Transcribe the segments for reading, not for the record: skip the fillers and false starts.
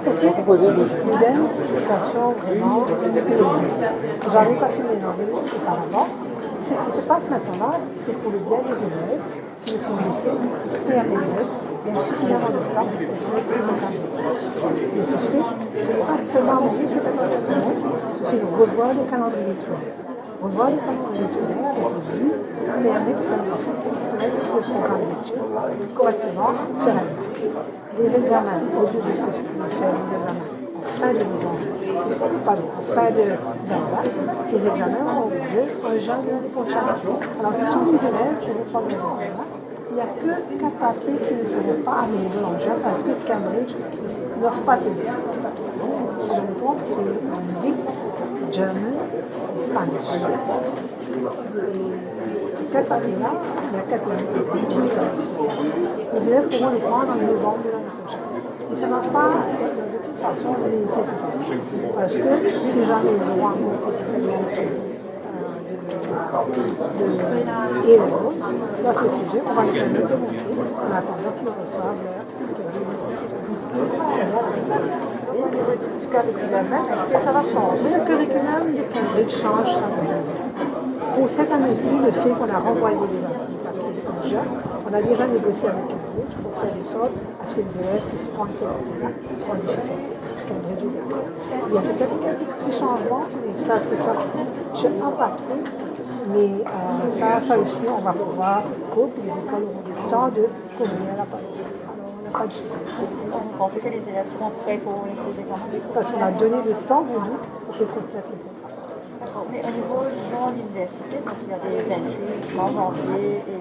Parce que l'idée, c'est une situation vraiment inédite. J'avais pas fait les anglais auparavant. Ce qui se passe maintenant, c'est pour le bien des élèves qui sont laissés PRL, il y a suffisamment de temps pour trouver tout le programme. Et ce fait, ce n'est pas seulement envoyer cet accompagnement, c'est revoir le calendrier scolaire. Revoir le calendrier scolaire avec le but permet que les enfants comprennent le programme d'études correctement, sereinement. Les examens, au lieu de faire les examens en fin de novembre, pardon, en fin de janvier, les examens auront lieu en juin de l'année prochaine. Alors tous les élèves pourront prendre les examens. Il n'y a que 4 papiers qui ne seront pas améliorés en juin parce que Cambridge n'offre pas ces papiers. Si je me trompe, c'est la musique, German et Spanish. Et ces 4 papiers-là, il y a 4 langues. Les élèves pourront les prendre en novembre de l'année prochaine. Et ça ne va pas, de toute façon, les nécessaire. Parce que si jamais ils auront un motif de faire et les roses, dans ces sujets, on va les permettre de monter en attendant qu'ils reçoivent leur du curriculum, est-ce que ça va changer? Le curriculum de Cambridge change pour cette année-ci, le fait qu'on a renvoyé les papiers déjà, on a déjà négocié avec Cambridge pour faire de sorte à ce que les élèves puissent prendre ces papiers-là sans difficulté. Cambridge est d'accord. Il y a peut-être quelques petits changements, mais ça, c'est ça. En papier, mais ça aussi, on va pouvoir couper. Les écoles auront du temps de couvrir la partie. Pas du tout. Vous pensez que les élèves seront prêts pour ces examens? Parce qu'on a donné le temps voulu pour qu'ils complètent le programme. D'accord. Mais au niveau, disons, de l'université, donc il y a des inscrits en janvier et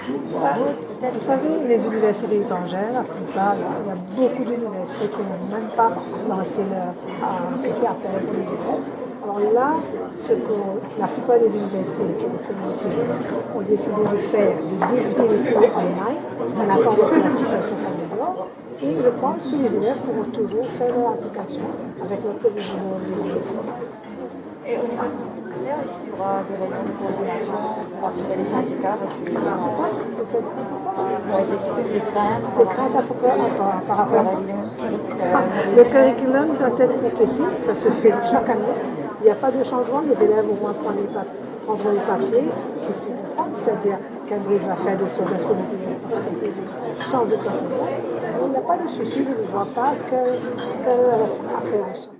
Vous savez, les universités étrangères, la plupart, là, il y a beaucoup d'universités qui n'ont même pas lancé leur petit appel pour les élèves. Alors là, ce que la plupart des universités qui ont commencé ont décidé de faire, de débuter les cours online, en attendant que la situation s'améliore. Et je pense que les élèves pourront toujours faire leur application avec leur prévisionnel des élèves. au niveau du ministère, est-ce qu'il y aura des réunions de coordination pour assurer les syndicats parce que ils expriment des craintes par rapport à le curriculum doit être complété, ça se fait chaque année. Il n'y a pas de changement, les élèves vont prendre les papiers qu'ils pourront prendre, c'est-à-dire Cambridge va faire de sorte à ce que les élèves puissent composer sans aucun problème. Il n'y a pas de souci, je ne vois pas quelle appréhension.